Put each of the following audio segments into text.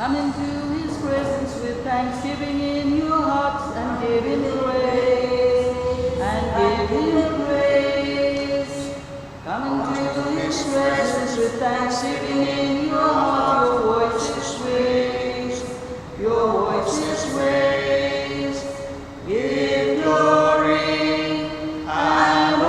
Come into his presence with thanksgiving in your hearts and give him praise. And give him praise. Come into his presence with thanksgiving in your heart. Your voice is raised. Your voice is raised. Give glory and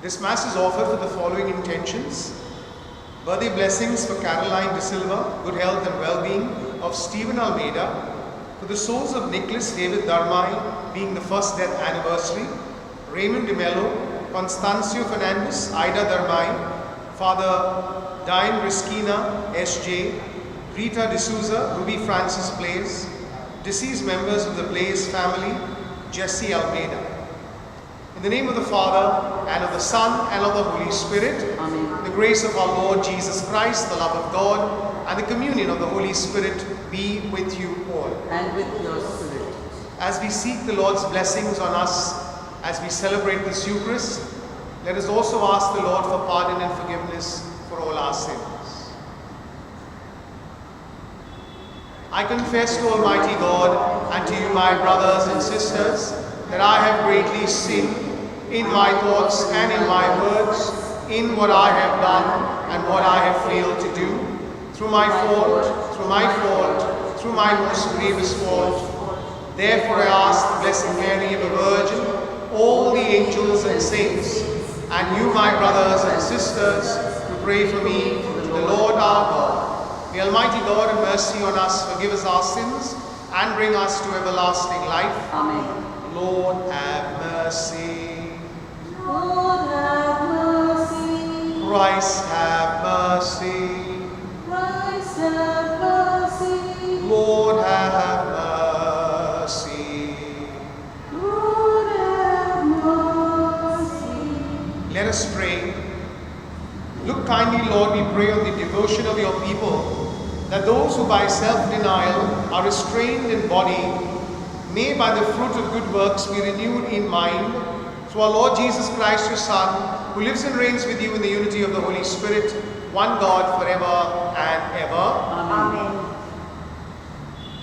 this Mass is offered for the following intentions: birthday blessings for Caroline De Silva, good health and well-being of Stephen Almeida, for the souls of Nicholas David Darmai being the first death anniversary, Raymond De Mello, Constancio Fernandez, Ida Darmai, Father Diane Riskina, S.J., Rita D'Souza, Ruby Francis Blaze, deceased members of the Blaze family, Jesse Almeida. In the name of the Father, and of the Son, and of the Holy Spirit, Amen. The grace of our Lord Jesus Christ, the love of God, and the communion of the Holy Spirit be with you all. And with your spirit. As we seek the Lord's blessings on us, as we celebrate this Eucharist, let us also ask the Lord for pardon and forgiveness for all our sins. I confess to Almighty God and to you, my brothers and sisters, that I have greatly sinned in my thoughts and in my words, in what I have done and what I have failed to do, through my fault, through my most grievous fault. Therefore I ask the Blessed Mary, the Virgin, all the angels and saints, and you, my brothers and sisters, to pray for me to the Lord our God. May Almighty God have mercy on us, forgive us our sins, and bring us to everlasting life. Amen. Lord have mercy. Lord have mercy. Christ have mercy. Christ have mercy. Lord have mercy. Lord have mercy. Let us pray. Look kindly, Lord, we pray, on the devotion of your people, that those who by self-denial are restrained in body may by the fruit of good works be renewed in mind, through our Lord Jesus Christ, your Son, who lives and reigns with you in the unity of the Holy Spirit, one God, forever and ever. Amen.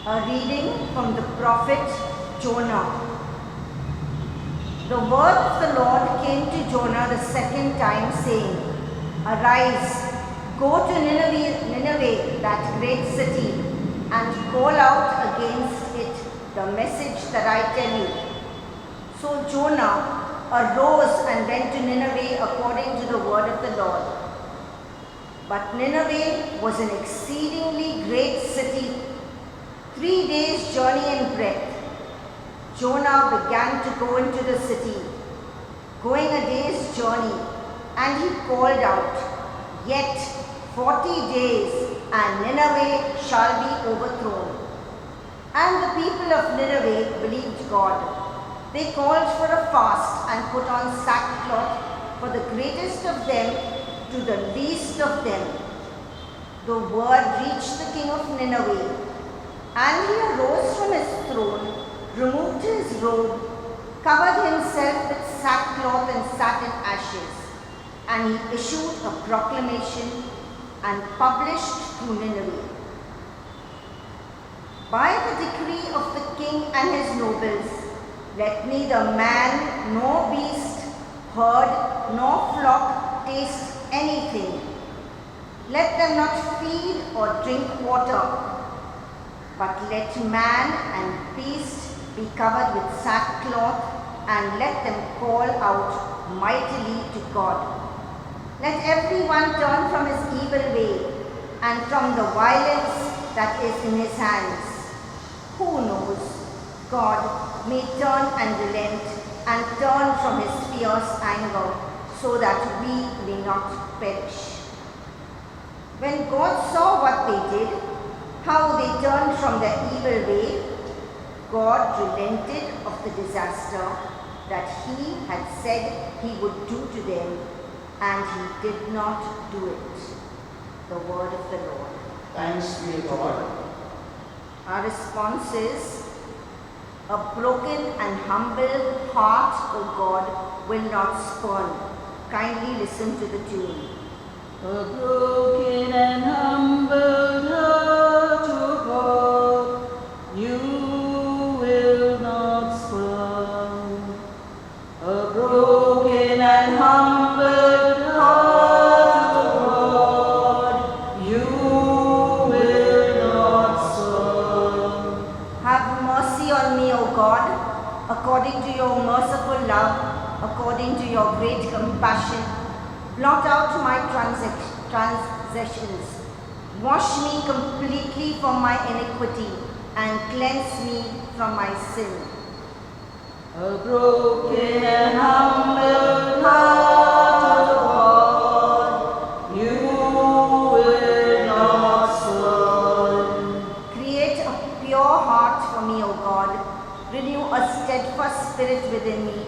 A reading from the prophet Jonah. The word of the Lord came to Jonah the second time, saying, Arise, go to Nineveh, that great city, and call out against it the message that I tell you. So Jonah arose and went to Nineveh according to the word of the Lord. But Nineveh was an exceedingly great city, 3 days' journey in breadth. Jonah began to go into the city, going a day's journey, and he called out, Yet 40 days, and Nineveh shall be overthrown. And the people of Nineveh believed God. They called for a fast and put on sackcloth, for the greatest of them to the least of them. The word reached the king of Nineveh, and he arose from his throne, removed his robe, covered himself with sackcloth and satin ashes, and he issued a proclamation and published through Nineveh. By the decree of the king and his nobles, let neither man nor beast, herd nor flock taste anything. Let them not feed or drink water, but let man and beast be covered with sackcloth, and let them call out mightily to God. Let everyone turn from his evil way and from the violence that is in his hands. Who knows? God may turn and relent and turn from his fierce anger, so that we may not perish. When God saw what they did, how they turned from their evil way, God relented of the disaster that he had said he would do to them, and he did not do it. The word of the Lord. Thanks be to God. Our response is, a broken and humble heart, O God, will not spurn. Kindly listen to the tune. A broken and humble heart, O God, you will not spurn. A broken and humble heart, O God, you will not spurn. Have mercy on me, O God, according to your merciful love, according to your great compassion. Blot out my transgressions. Wash me completely from my iniquity and cleanse me from my sin. A broken and humble heart, O God, you will not spurn. Create a pure heart for me, O God. Renew a steadfast spirit within me.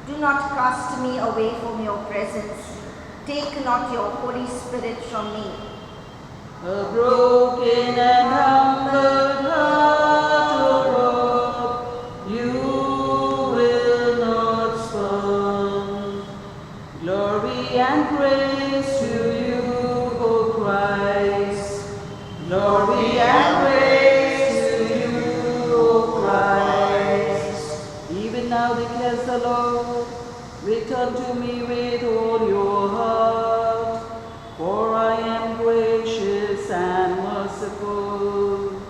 Do not cast me away from your presence. Take not your Holy Spirit from me. A broken and humble heart, O God, you will not spurn. Glory and praise to you, O Christ. Glory and praise to you, O Christ. Even now declares the Lord, return to me with all your heart, for I am gracious and merciful.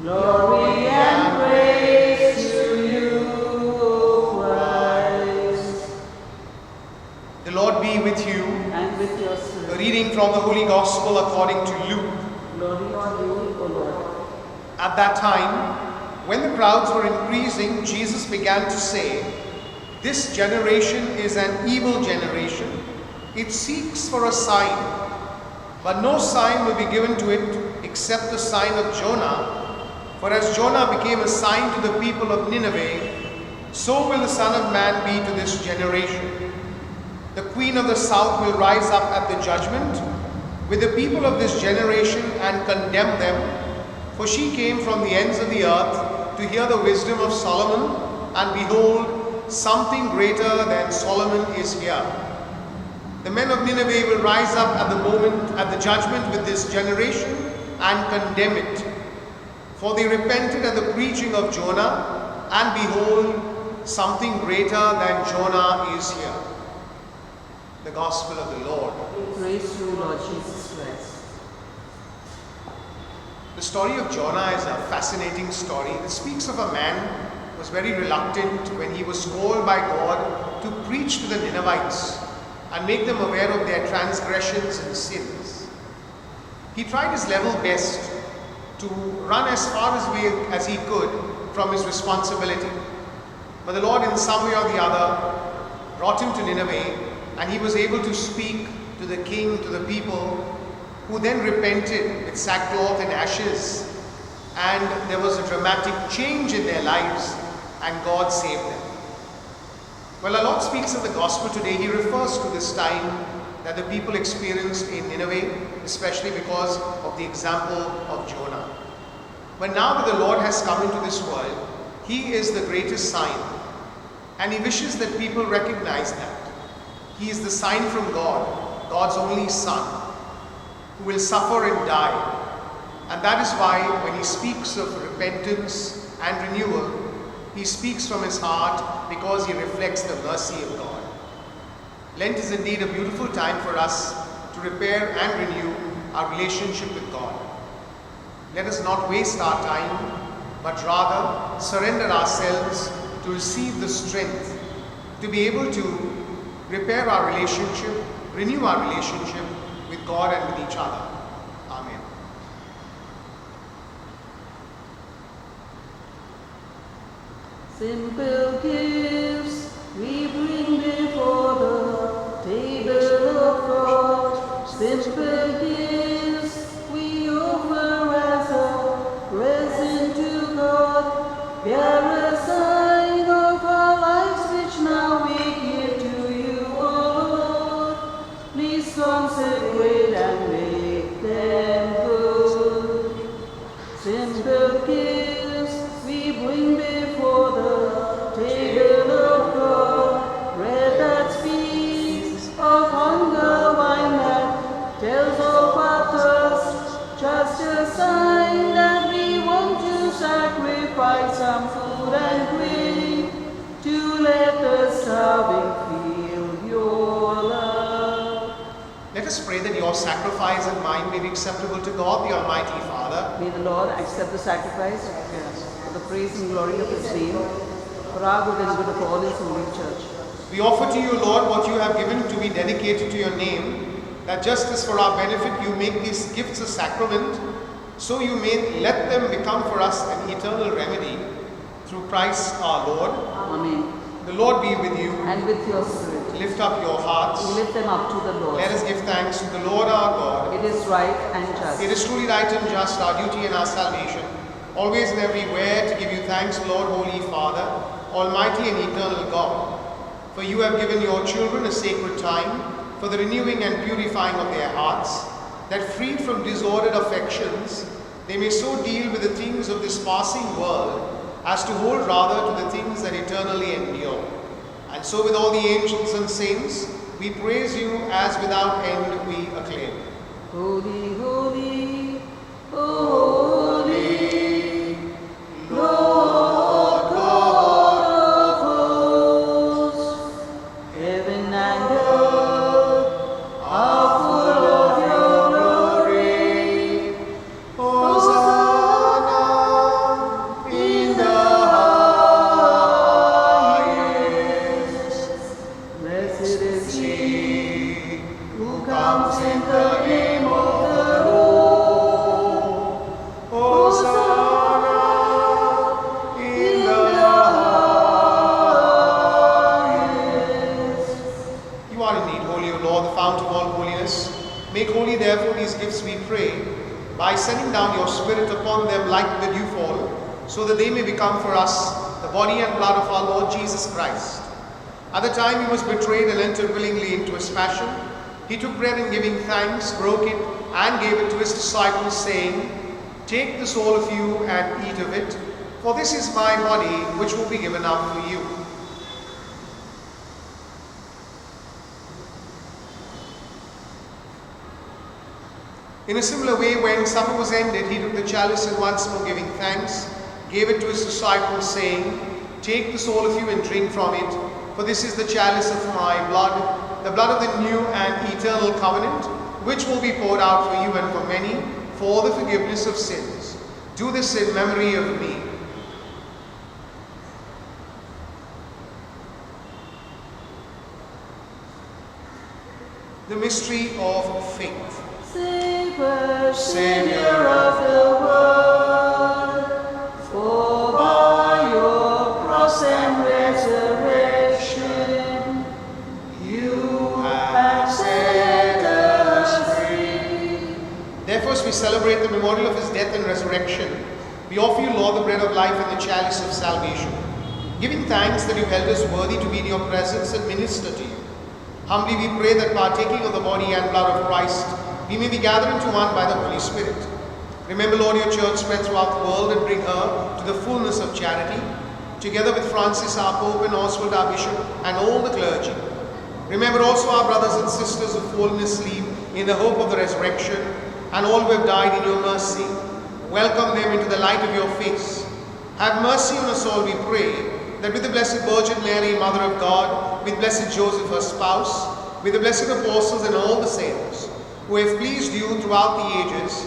Glory and praise to you, O Christ. The Lord be with you. And with your A spirit. reading from the Holy Gospel according to Luke. Glory to you, O Lord. At that time, when the crowds were increasing, Jesus began to say, "This generation is an evil generation. It seeks for a sign, but no sign will be given to it except the sign of Jonah. For as Jonah became a sign to the people of Nineveh, so will the Son of Man be to this generation. The Queen of the South will rise up at the judgment with the people of this generation and condemn them, for she came from the ends of the earth to hear the wisdom of Solomon, and behold, something greater than Solomon is here. The men of Nineveh will rise up at the judgment with this generation and condemn it. For they repented at the preaching of Jonah, and behold, something greater than Jonah is here." The Gospel of the Lord. Praise to you, Lord Jesus Christ. The story of Jonah is a fascinating story. It speaks of a man who was very reluctant when he was called by God to preach to the Ninevites and make them aware of their transgressions and sins. He tried his level best to run as far as he could from his responsibility. But the Lord, in some way or the other, brought him to Nineveh, and he was able to speak to the king, to the people, who then repented with sackcloth and ashes, and there was a dramatic change in their lives, and God saved them. Well, our Lord speaks in the Gospel today. He refers to this time that the people experienced in Nineveh, especially because of the example of Jonah. But now that the Lord has come into this world, He is the greatest sign, and He wishes that people recognize that. He is the sign from God, God's only Son, who will suffer and die. And that is why when He speaks of repentance and renewal, He speaks from His heart, because He reflects the mercy of God. Lent is indeed a beautiful time for us to repair and renew our relationship with God. Let us not waste our time, but rather surrender ourselves to receive the strength to be able to repair our relationship, renew our relationship with God and with each other. Amen. Simple gifts we bring before the table of God. Simple gifts we offer as a present to God. They are a sign of our lives which now we give to you, O Lord. Please consecrate and make the gifts we bring before the table of God, bread that speaks of hunger, wine that tells of our thirst, just a sign that we want to sacrifice some food and drink to let the starving feel your love. Let us pray that your sacrifice and mine may be acceptable to God, the Almighty Father. May the Lord accept the sacrifice for the praise and glory of His name, for our good and good of all His holy church. We offer to you, Lord, what you have given to be dedicated to your name, that just as for our benefit you make these gifts a sacrament, so you may let them become for us an eternal remedy through Christ our Lord. Amen. The Lord be with you. And with your spirit. Lift up your hearts. We lift them up to the Lord. Let us give thanks to the Lord our God. It is right and just. It is truly right and just, our duty and our salvation, always and everywhere to give you thanks, Lord, Holy Father, Almighty and eternal God. For you have given your children a sacred time for the renewing and purifying of their hearts, that freed from disordered affections, they may so deal with the things of this passing world as to hold rather to the things that eternally endure. And so with all the angels and saints, we praise you as without end we acclaim. Holy, holy, holy, Lord God of hosts, heaven and earth are full of your glory. Hosanna in the highest. Blessed is He who comes in the name of the Lord. Hosanna in the highest. You are indeed holy, O Lord, the fount of all holiness. Make holy, therefore, these gifts, we pray, by sending down your Spirit upon them like the dewfall, so that they may become for us the body and blood of our Lord Jesus Christ. At the time he was betrayed and entered willingly into his passion, he took bread and giving thanks, broke it, and gave it to his disciples, saying, "Take this, all of you, and eat of it, for this is my body, which will be given up for you." In a similar way, when supper was ended, he took the chalice and once more giving thanks, gave it to his disciples, saying, "Take this, all of you, and drink from it, for this is the chalice of my blood, the blood of the new and eternal covenant, which will be poured out for you and for many, for the forgiveness of sins. Do this in memory of me." The mystery of faith. Savior of the world, for by your cross and resurrection, you have set us free. Therefore, as we celebrate the memorial of his death and resurrection, we offer you, Lord, the bread of life and the chalice of salvation, giving thanks that you held us worthy to be in your presence and minister to you. Humbly we pray that partaking of the body and blood of Christ, we may be gathered into one by the Holy Spirit. Remember, Lord, your church spread throughout the world and bring her to the fullness of charity, together with Francis our Pope and Oswald our Bishop and all the clergy. Remember also our brothers and sisters who have fallen asleep in the hope of the resurrection, and all who have died in your mercy. Welcome them into the light of your face. Have mercy on us all, we pray, that with the Blessed Virgin Mary, Mother of God, with Blessed Joseph, her spouse, with the blessed apostles and all the saints, who have pleased you throughout the ages,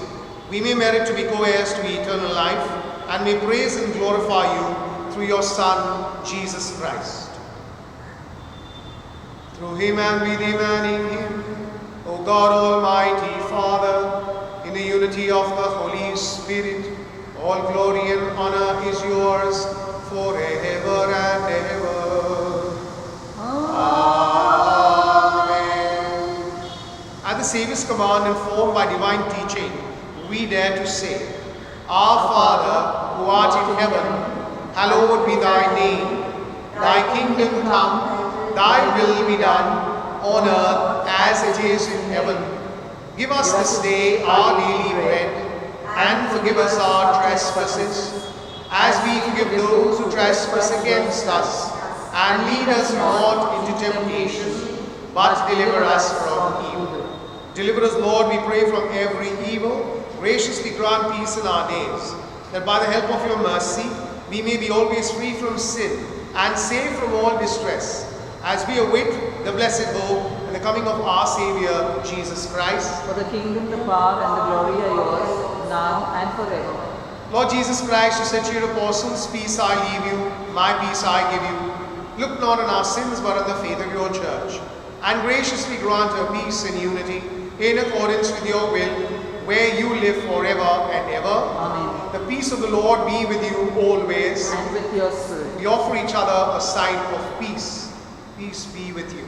we may merit to be co-heirs to eternal life, and may praise and glorify you through your Son, Jesus Christ. Through him and with him and in him, O God, Almighty Father, in the unity of the Holy Spirit, all glory and honor is yours forever and ever. Amen. At the Saviour's command, informed by divine teaching, we dare to say, Our Father, who art in heaven, hallowed be thy name. Thy kingdom come, thy will be done, on earth as it is in heaven. Give us this day our daily bread, and forgive us our trespasses, as we forgive those who trespass against us. And lead us not into temptation, but deliver us from evil. Deliver us, Lord, we pray, from every evil. Graciously grant peace in our days, that by the help of your mercy, we may be always free from sin and safe from all distress, as we await the blessed hope and the coming of our Saviour, Jesus Christ. For the kingdom, the power, and the glory are yours, now and forever. Lord Jesus Christ, you said to your apostles, peace I leave you, my peace I give you. Look not on our sins, but on the faith of your church, and graciously grant her peace and unity, in accordance with your will, where you live forever and ever. Amen. The peace of the Lord be with you always. And with your spirit. We offer each other a sign of peace. Peace be with you.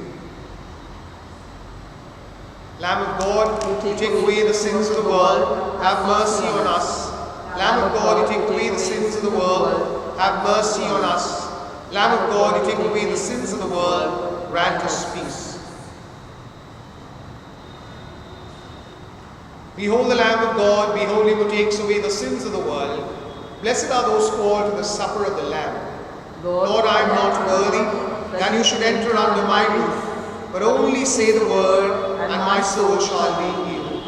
Lamb of God, you take away the sins of the world, have mercy on us. Lamb of God, you take away the sins of the world, have mercy on us. Lamb of God, you take away the sins of the world, grant us peace. Behold the Lamb of God, behold him who takes away the sins of the world. Blessed are those called to the supper of the Lamb. Lord, I am not worthy that you should enter under my roof, but only say the word, and my soul shall be healed.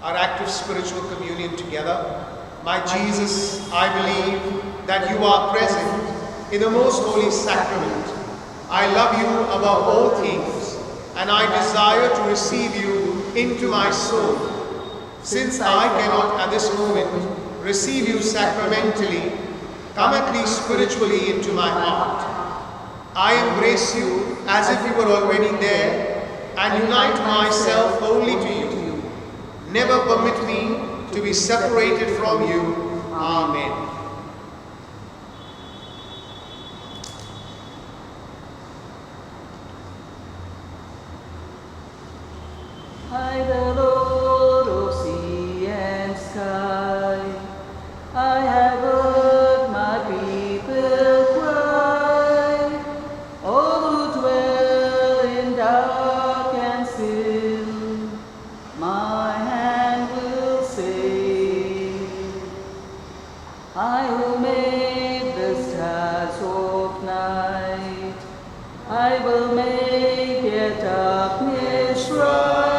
Our act of spiritual communion together. My Jesus, I believe that you are present in the most holy sacrament. I love you above all things, and I desire to receive you into my soul. Since I cannot at this moment receive you sacramentally, come at least spiritually into my heart. I embrace you as if you were already there, and unite myself wholly to you. Never permit me to be separated from you. Amen. I, the Lord of sea and sky, I have heard my people cry, all who dwell in dark and still, my hand will save. I will make the stars of night, I will make their darkness bright.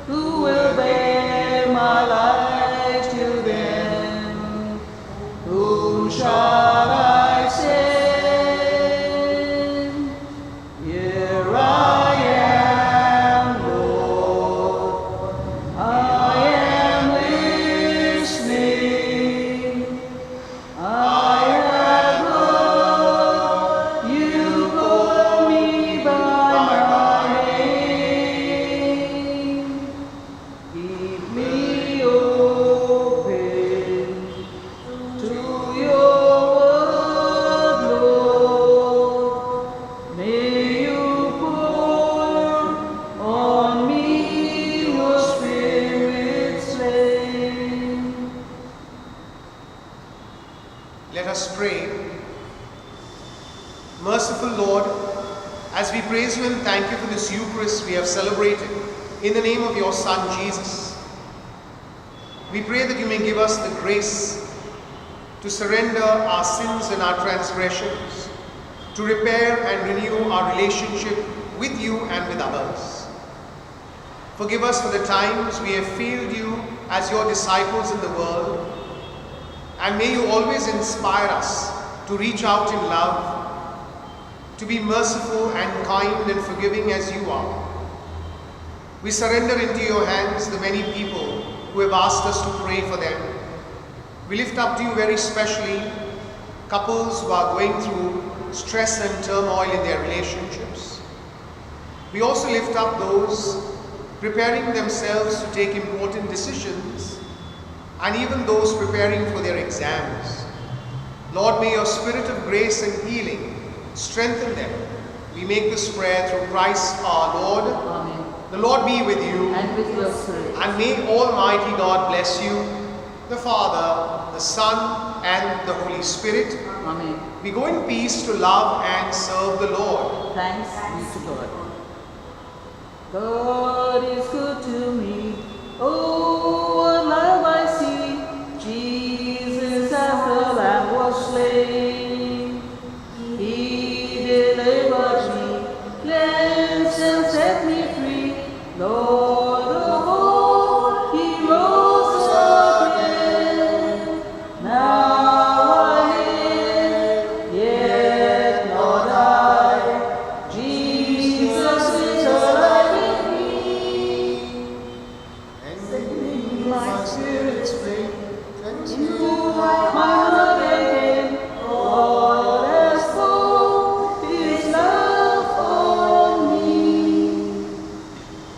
Who will bear my light to them? Whom shall I send? Here I am, Lord. I am listening. I have heard you call me by my name. Keep me open to your word, Lord. May you pour on me your Spirit's rain. Let us pray. Merciful Lord, as we praise you and thank you for this Eucharist we have celebrated in the name of your Son Jesus, we pray that you may give us the grace to surrender our sins and our transgressions, to repair and renew our relationship with you and with others. Forgive us for the times we have failed you as your disciples in the world, and may you always inspire us to reach out in love, to be merciful and kind and forgiving as you are. We surrender into your hands the many people who have asked us to pray for them. We lift up to you very specially couples who are going through stress and turmoil in their relationships. We also lift up those preparing themselves to take important decisions, and even those preparing for their exams. Lord, may your spirit of grace and healing strengthen them. We make this prayer through Christ our Lord. Amen. The Lord be with you, And with your spirit. and may Almighty God bless you, the Father, the Son, and the Holy Spirit. Amen. We go in peace to love and serve the Lord. Thanks be to God. God is good to me. Oh, my spirit's free. Cleanse In me, you O my